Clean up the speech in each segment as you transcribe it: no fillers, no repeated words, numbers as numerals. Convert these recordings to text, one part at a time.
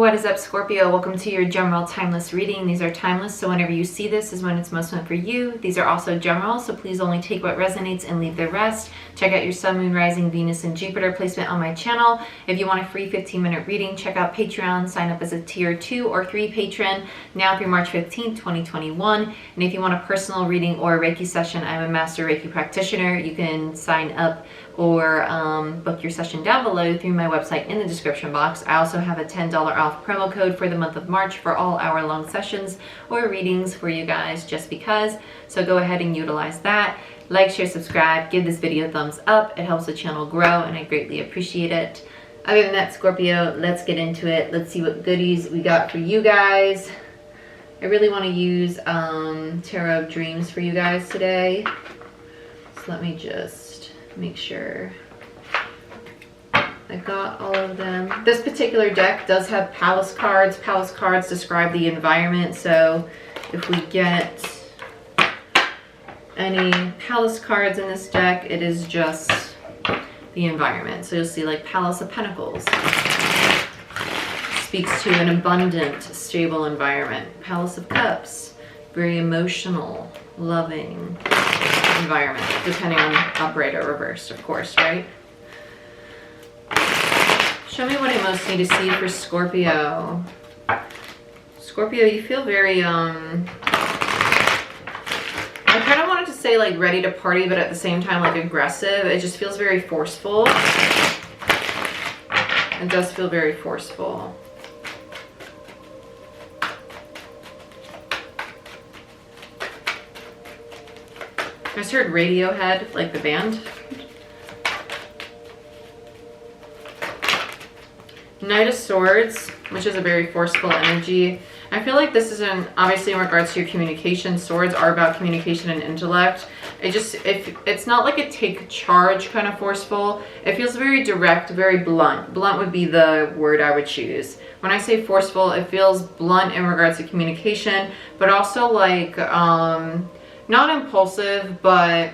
What is up, Scorpio? Welcome to your general timeless reading. These are timeless, so whenever you see this is when it's most meant for you. These are also general, so please only take what resonates and leave the rest. Check out your sun, moon, rising, Venus, and Jupiter placement on my channel. If you want a free 15-minute reading, check out Patreon. Sign up as a tier 2 or 3 patron now through March 15th, 2021. And if you want a personal reading or a Reiki session, I'm a master Reiki practitioner. You can sign up or book your session down below through my website in the description box. I also have a $10 off promo code for the month of March for all hour-long sessions or readings for you guys just because. So go ahead and utilize that. Like, share, subscribe, give this video a thumbs up. It helps the channel grow and I greatly appreciate it. Other than that, Scorpio, let's get into it. Let's see what goodies we got for you guys. I really want to use Tarot of Dreams for you guys today. So let me just make sure I got all of them. This particular deck does have palace cards. Palace cards describe the environment, so if we get any palace cards in this deck, it is just the environment. So you'll see like Palace of Pentacles speaks to an abundant, stable environment. Palace of Cups, very emotional, loving environment, depending on upright or reversed, of course, right? Show me what I most need to see for Scorpio. Scorpio, you feel very, I kind of wanted to say like ready to party, but at the same time like aggressive. It just feels very forceful. It does feel very forceful. I just heard Radiohead, like the band. Knight of Swords, which is a very forceful energy. I feel like this is obviously in regards to your communication. Swords are about communication and intellect. It's not like a take charge kind of forceful. It feels very direct, very blunt. Blunt would be the word I would choose. When I say forceful, it feels blunt in regards to communication, but also like, not impulsive, but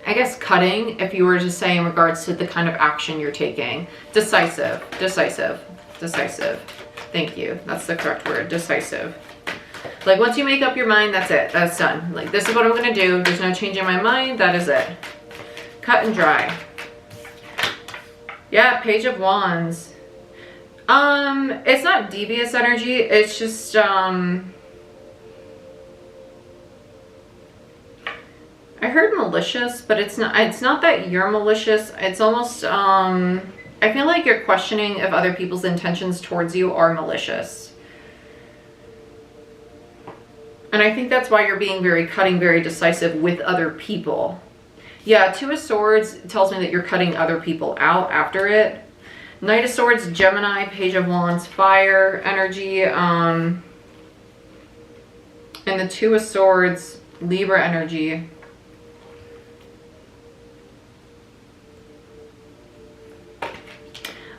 I guess cutting, if you were to say in regards to the kind of action you're taking. Decisive, decisive, decisive. Thank you. That's the correct word, decisive. Like once you make up your mind, that's it. That's done. Like this is what I'm going to do. There's no changing my mind. That is it. Cut and dry. Yeah, Page of Wands. It's not devious energy. It's just, I heard malicious, but it's not that you're malicious. It's almost, I feel like you're questioning if other people's intentions towards you are malicious. And I think that's why you're being very cutting, very decisive with other people. Yeah, Two of Swords tells me that you're cutting other people out after it. Knight of Swords, Gemini, Page of Wands, fire energy, and the Two of Swords, Libra energy.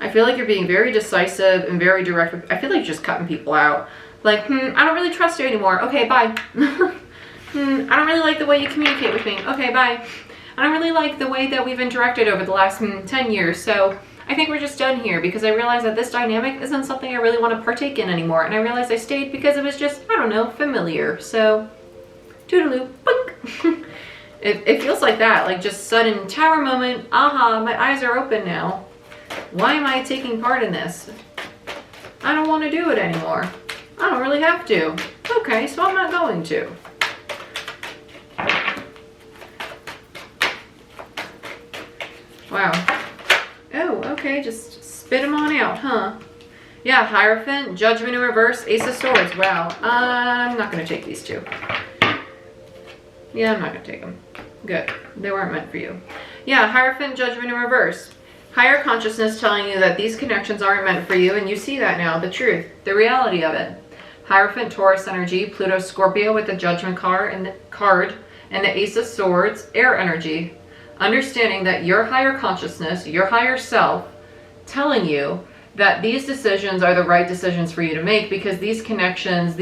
I feel like you're being very decisive and very direct. I feel like you're just cutting people out. Like, I don't really trust you anymore. Okay, bye. I don't really like the way you communicate with me. Okay, bye. I don't really like the way that we've interacted over the last 10 years. So I think we're just done here because I realized that this dynamic isn't something I really want to partake in anymore. And I realized I stayed because it was just, I don't know, familiar. So, toodaloo, boink. It feels like that. Like just sudden tower moment. Aha, my eyes are open now. Why am I taking part in this? I don't want to do it anymore. I don't really have to. Okay, so I'm not going to. Wow. Oh, okay, just spit them on out, huh? Yeah, Hierophant, Judgment in reverse, Ace of Swords. Wow. I'm not going to take these two. Yeah, I'm not going to take them. Good. They weren't meant for you. Yeah, Hierophant, Judgment in reverse. Higher consciousness telling you that these connections aren't meant for you, and you see that now, the truth, the reality of it. Hierophant, Taurus energy, Pluto, Scorpio with the Judgment card and the Ace of Swords, air energy. Understanding that your higher consciousness, your higher self, telling you that these decisions are the right decisions for you to make because these connections,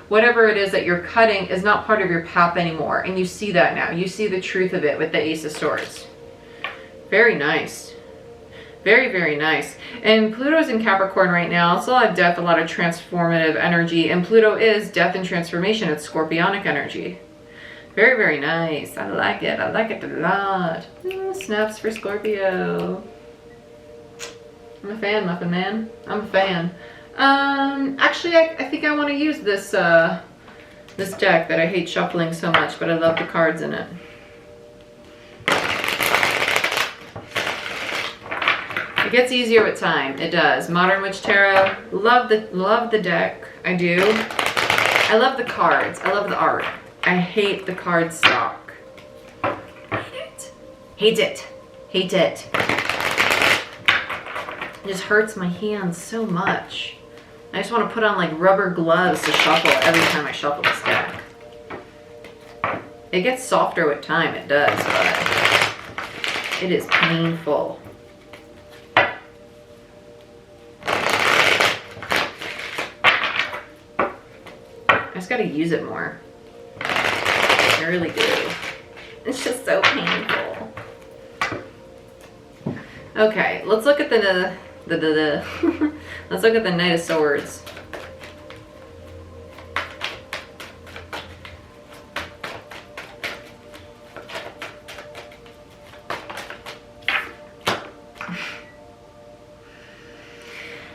whatever it is that you're cutting is not part of your path anymore. And you see that now. You see the truth of it with the Ace of Swords. Very nice. Very, very nice. And Pluto's in Capricorn right now. It's a lot of death, a lot of transformative energy. And Pluto is death and transformation. It's scorpionic energy. Very, very nice. I like it. I like it a lot. Oh, snaps for Scorpio. I'm a fan, Muffin Man. I'm a fan. Actually, I think I want to use this this deck that I hate shuffling so much, but I love the cards in it. It gets easier with time. It does. Modern Witch Tarot. Love the deck. I do. I love the cards. I love the art. I hate the card stock. Hate it. Hate it. Hate it. It just hurts my hands so much. I just want to put on like rubber gloves to shuffle every time I shuffle this deck. It gets softer with time, it does, but it is painful. I just gotta use it more. I really do. It's just so painful. Okay, let's look at let's look at the Knight of Swords.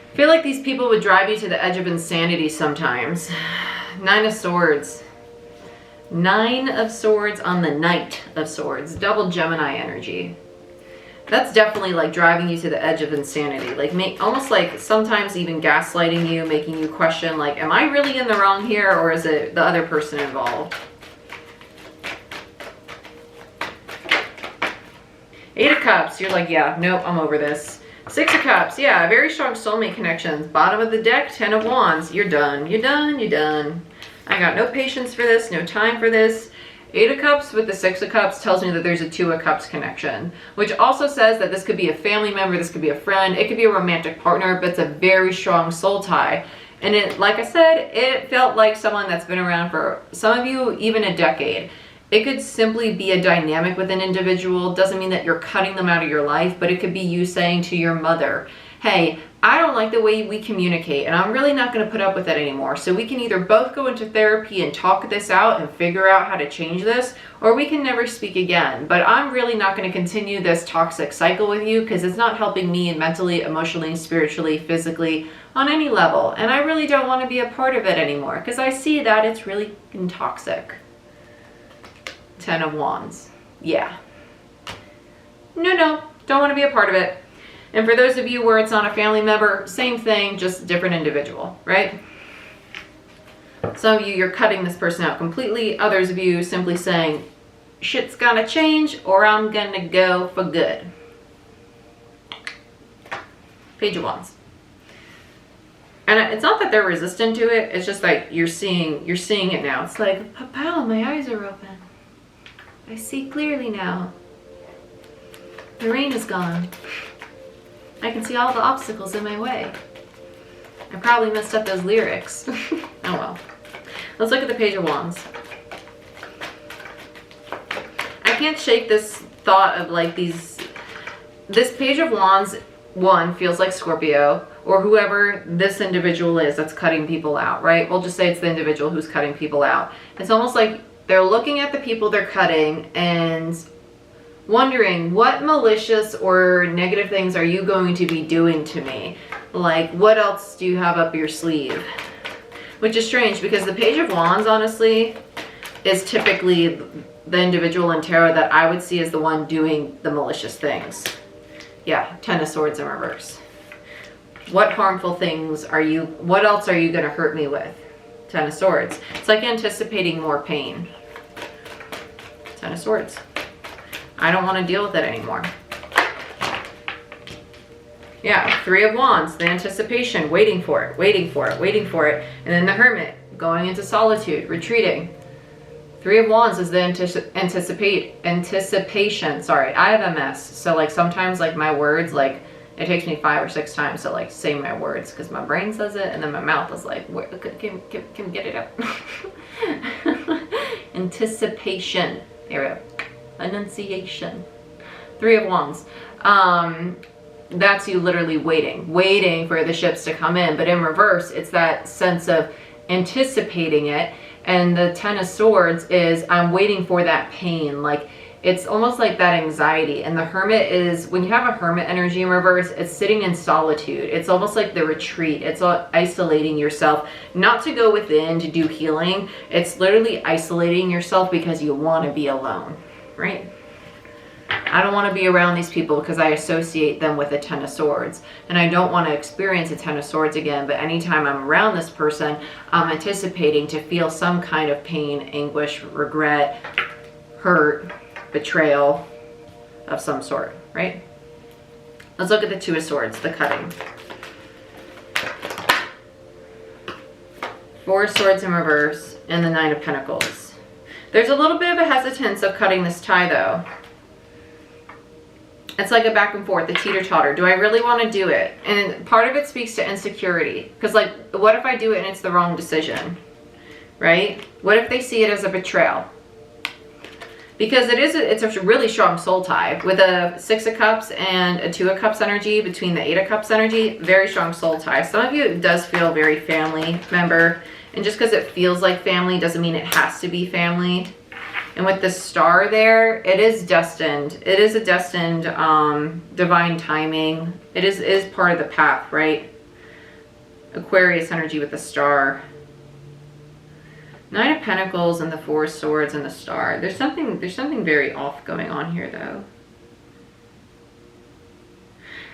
I feel like these people would drive you to the edge of insanity sometimes. Nine of Swords. Nine of Swords on the Knight of Swords. Double Gemini energy. That's definitely like driving you to the edge of insanity. Like almost like sometimes even gaslighting you, making you question like, am I really in the wrong here or is it the other person involved? Eight of Cups, you're like, yeah, nope, I'm over this. Six of Cups, yeah, very strong soulmate connections. Bottom of the deck, Ten of Wands, you're done, you're done, you're done. I got no patience for this, no time for this. Eight of Cups with the Six of Cups tells me that there's a Two of Cups connection, which also says that this could be a family member, this could be a friend, it could be a romantic partner, but it's a very strong soul tie. And it, like I said, it felt like someone that's been around for some of you, even a decade. It could simply be a dynamic with an individual. Doesn't mean that you're cutting them out of your life, but it could be you saying to your mother, hey, I don't like the way we communicate and I'm really not going to put up with it anymore. So we can either both go into therapy and talk this out and figure out how to change this, or we can never speak again. But I'm really not going to continue this toxic cycle with you because it's not helping me mentally, emotionally, spiritually, physically, on any level. And I really don't want to be a part of it anymore because I see that it's really toxic. Ten of Wands. Yeah. No, don't want to be a part of it. And for those of you where it's not a family member, same thing, just different individual, right? Some of you, you're cutting this person out completely. Others of you simply saying, shit's gonna change or I'm gonna go for good. Page of Wands. And it's not that they're resistant to it, it's just like you're seeing it now. It's like, pow, my eyes are open. I see clearly now. The rain is gone. I can see all the obstacles in my way. I probably messed up those lyrics. Oh well. Let's look at the Page of Wands. I can't shake this thought of like this Page of Wands, one, feels like Scorpio, or whoever this individual is that's cutting people out, right? We'll just say it's the individual who's cutting people out. It's almost like they're looking at the people they're cutting and wondering, what malicious or negative things are you going to be doing to me? Like, what else do you have up your sleeve? Which is strange because the Page of Wands, honestly, is typically the individual in tarot that I would see as the one doing the malicious things. Yeah, Ten of Swords in reverse. What harmful things what else are you going to hurt me with? Ten of Swords. It's like anticipating more pain. Ten of Swords. I don't want to deal with it anymore. Yeah, Three of Wands, the anticipation, waiting for it, waiting for it, waiting for it. And then the Hermit, going into solitude, retreating. Three of Wands is the anticipation. Sorry, I have MS. So like sometimes like my words, like it takes me 5 or 6 times to like say my words because my brain says it and then my mouth is like, can we get it up? Anticipation. There we go. Enunciation. Three of Wands. that's you literally waiting for the ships to come in. But in reverse, it's that sense of anticipating it. And the Ten of Swords is, I'm waiting for that pain. Like, it's almost like that anxiety. And the Hermit is, when you have a Hermit energy in reverse, it's sitting in solitude. It's almost like the retreat. It's isolating yourself, not to go within to do healing. It's literally isolating yourself because you want to be alone, right? I don't want to be around these people because I associate them with a Ten of Swords. And I don't want to experience a Ten of Swords again. But anytime I'm around this person, I'm anticipating to feel some kind of pain, anguish, regret, hurt, betrayal of some sort, right? Let's look at the Two of Swords, the cutting. Four of Swords in reverse, and the Nine of Pentacles. There's a little bit of a hesitance of cutting this tie, though. It's like a back and forth, the teeter-totter. Do I really want to do it? And part of it speaks to insecurity. Because, like, what if I do it and it's the wrong decision? Right? What if they see it as a betrayal? Because it's a really strong soul tie. With a Six of Cups and a Two of Cups energy, between the Eight of Cups energy, very strong soul tie. Some of you, it does feel very family member. And just because it feels like family doesn't mean it has to be family. And with the star there, it is destined. It is a destined divine timing. It is part of the path, right? Aquarius energy with the star. Nine of Pentacles and the Four of Swords and the star. There's something very off going on here, though.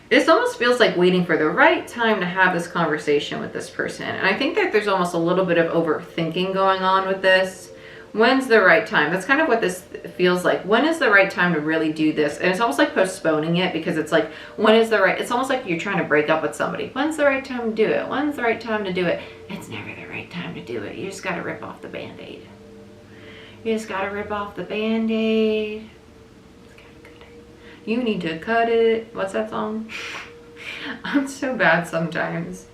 This almost feels like waiting for the right time to have this conversation with this person. And I think that there's almost a little bit of overthinking going on with this. When's the right time? That's kind of what this feels like. When is the right time to really do this? And it's almost like postponing it, because it's like, when is the right, it's almost like you're trying to break up with somebody. When's the right time to do it? When's the right time to do it? It's never the right time to do it. You just got to rip off the Band-Aid. You just got to rip off the Band-Aid. You need to cut it. What's that song? I'm so bad sometimes.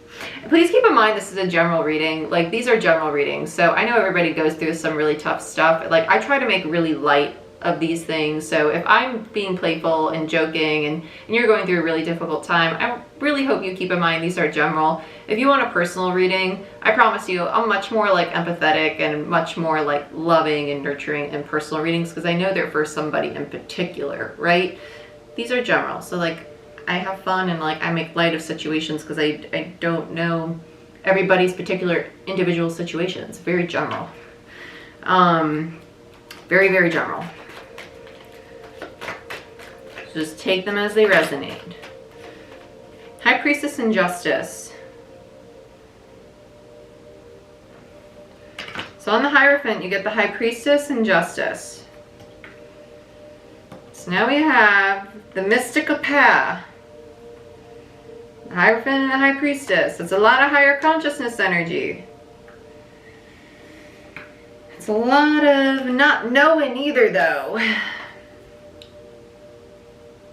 Please keep in mind this is a general reading. Like, these are general readings. So I know everybody goes through some really tough stuff. Like, I try to make really light of these things. So if I'm being playful and joking and you're going through a really difficult time, I really hope you keep in mind these are general. If you want a personal reading, I promise you I'm much more like empathetic and much more like loving and nurturing in personal readings, because I know they're for somebody in particular, right? These are general. So like, I have fun and like I make light of situations because I don't know everybody's particular individual situations. Very general. Very, very general. So just take them as they resonate. High Priestess and Justice. So on the Hierophant, you get the High Priestess and Justice. So now we have the mystical pair. The Hierophant and the High Priestess. It's a lot of higher consciousness energy. It's a lot of not knowing either, though.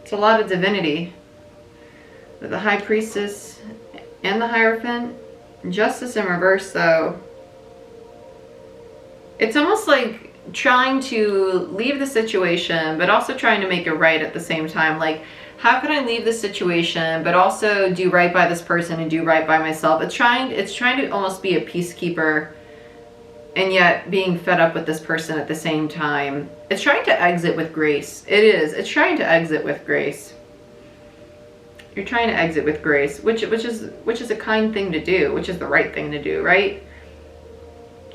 It's a lot of divinity. With the High Priestess and the Hierophant. Justice in reverse, though. It's almost like trying to leave the situation, but also trying to make it right at the same time. Like, how can I leave this situation, but also do right by this person and do right by myself? It's trying to almost be a peacekeeper, and yet being fed up with this person at the same time. It's trying to exit with grace. It is. It's trying to exit with grace. You're trying to exit with grace, which is a kind thing to do, which is the right thing to do, right?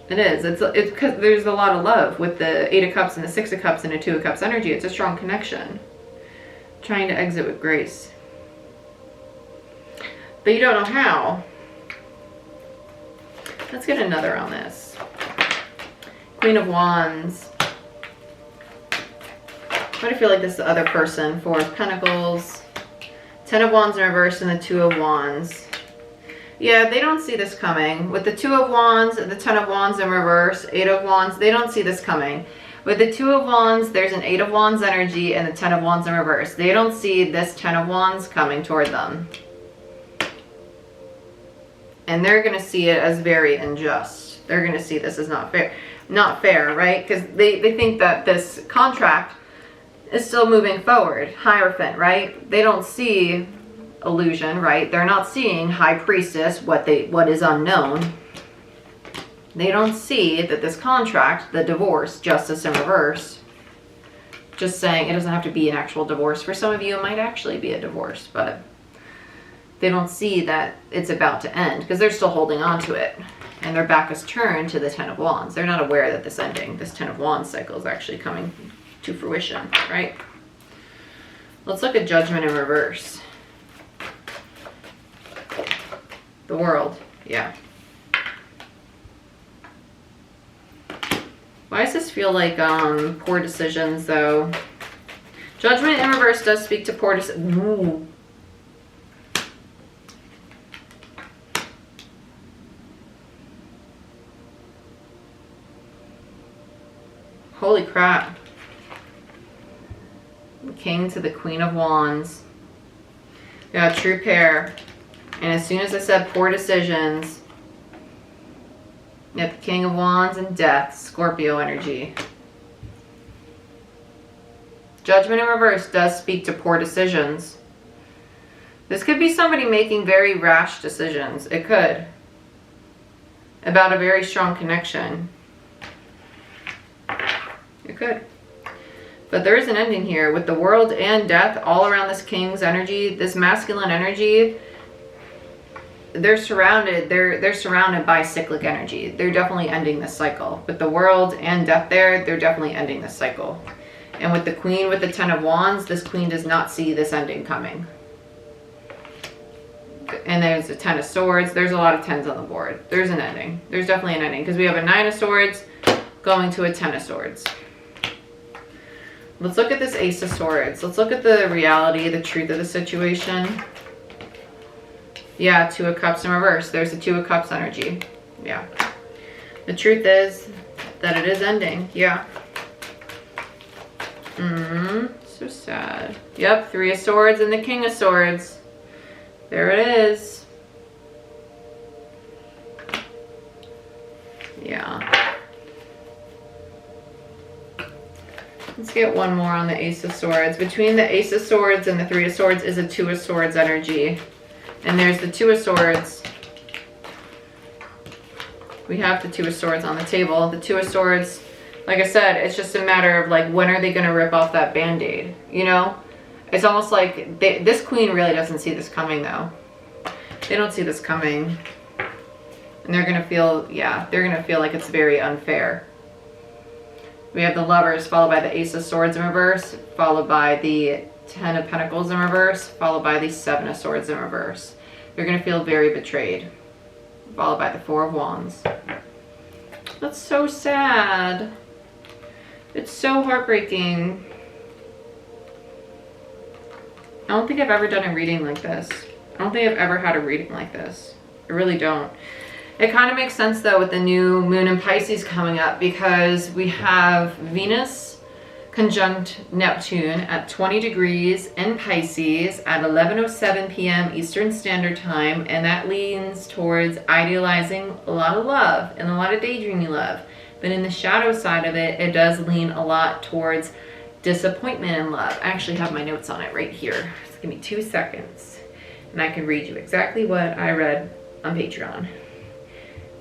It is. It's because there's a lot of love with the Eight of Cups and the Six of Cups and the Two of Cups energy. It's a strong connection. Trying to exit with grace. But you don't know how. Let's get another on this. Queen of Wands. What do you feel like this is the other person? Four of Pentacles. Ten of Wands in reverse and the Two of Wands. Yeah, they don't see this coming. With the Two of Wands, the Ten of Wands in reverse, Eight of Wands, they don't see this coming. With the Two of Wands, there's an Eight of Wands energy and the Ten of Wands in reverse. They don't see this Ten of Wands coming toward them. And they're going to see it as very unjust. They're going to see this as not fair. Not fair, right? Because they think that this contract is still moving forward. Hierophant, right? They don't see illusion, right? They're not seeing High Priestess, what is unknown. They don't see that this contract, the divorce, justice in reverse, just saying it doesn't have to be an actual divorce. For some of you, it might actually be a divorce, but they don't see that it's about to end because they're still holding on to it. And their back is turned to the Ten of Wands. They're not aware that this ending, this Ten of Wands cycle is actually coming to fruition, right? Let's look at Judgment in reverse. The World, yeah. Why does this feel like poor decisions, though? Judgment in reverse does speak to poor decisions. Holy crap. The King to the Queen of Wands. We got a true pair. And as soon as I said poor decisions, you have the King of Wands and Death, Scorpio energy. Judgment in reverse does speak to poor decisions. This could be somebody making very rash decisions. It could. About a very strong connection. It could. But there is an ending here with the World and Death all around this King's energy, this masculine energy. They're surrounded by cyclic energy. They're definitely ending this cycle. With the World and Death there, they're definitely ending this cycle. And with the Queen with the Ten of Wands, this Queen does not see this ending coming. And there's a Ten of Swords. There's a lot of tens on the board. There's an ending. There's definitely an ending because we have a Nine of Swords going to a Ten of Swords. Let's look at this Ace of Swords. Let's look at the reality, the truth of the situation. Yeah, Two of Cups in reverse. There's the Two of Cups energy. Yeah. The truth is that it is ending. Yeah. So sad. Yep, Three of Swords and the King of Swords. There it is. Yeah. Let's get one more on the Ace of Swords. Between the Ace of Swords and the Three of Swords is a Two of Swords energy. And there's the Two of Swords. We have the Two of Swords on the table. The Two of Swords, like I said, it's just a matter of like, when are they going to rip off that Band-Aid? You know? It's almost like this Queen really doesn't see this coming, though. They don't see this coming. And they're going to feel, yeah, they're going to feel like it's very unfair. We have the Lovers followed by the Ace of Swords in reverse, followed by the Ten of Pentacles in reverse, followed by the Seven of Swords in reverse. You're going to feel very betrayed. Followed by the Four of Wands. That's so sad. It's so heartbreaking. I don't think I've ever done a reading like this. I don't think I've ever had a reading like this. I really don't. It kind of makes sense though with the new moon in Pisces coming up because we have Venus conjunct Neptune at 20 degrees in Pisces at 11:07 p.m. Eastern Standard Time, and that leans towards idealizing a lot of love and a lot of daydreamy love. But in the shadow side of it, it does lean a lot towards disappointment in love. I actually have my notes on it right here. Just give me 2 seconds and I can read you exactly what I read on Patreon.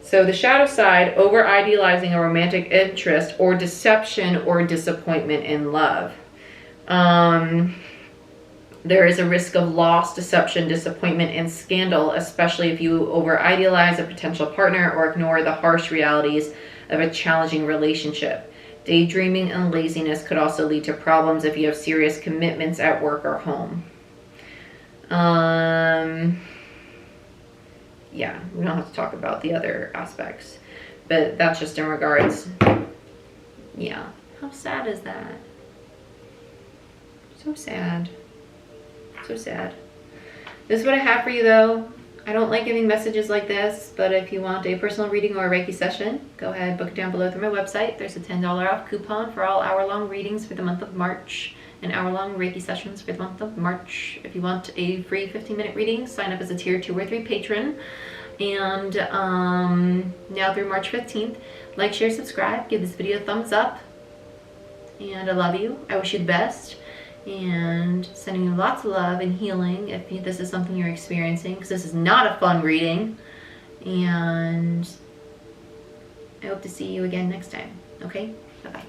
So the shadow side, over idealizing a romantic interest or deception or disappointment in love. There is a risk of loss, deception, disappointment, and scandal, especially if you over idealize a potential partner or ignore the harsh realities of a challenging relationship. Daydreaming and laziness could also lead to problems if you have serious commitments at work or home. Yeah, we don't have to talk about the other aspects, but that's just in regards. Yeah, how sad is that? So sad. So sad. This is what I have for you though. I don't like giving messages like this, but if you want a personal reading or a Reiki session, go ahead, book it down below through my website. There's a $10 off coupon for all hour-long readings for the month of March and hour-long Reiki sessions for the month of March. If you want a free 15-minute reading, sign up as a tier 2 or 3 patron. And now through March 15th, like, share, subscribe, give this video a thumbs up. And I love you. I wish you the best. And sending you lots of love and healing if this is something you're experiencing, because this is not a fun reading. And I hope to see you again next time. Okay? Bye-bye.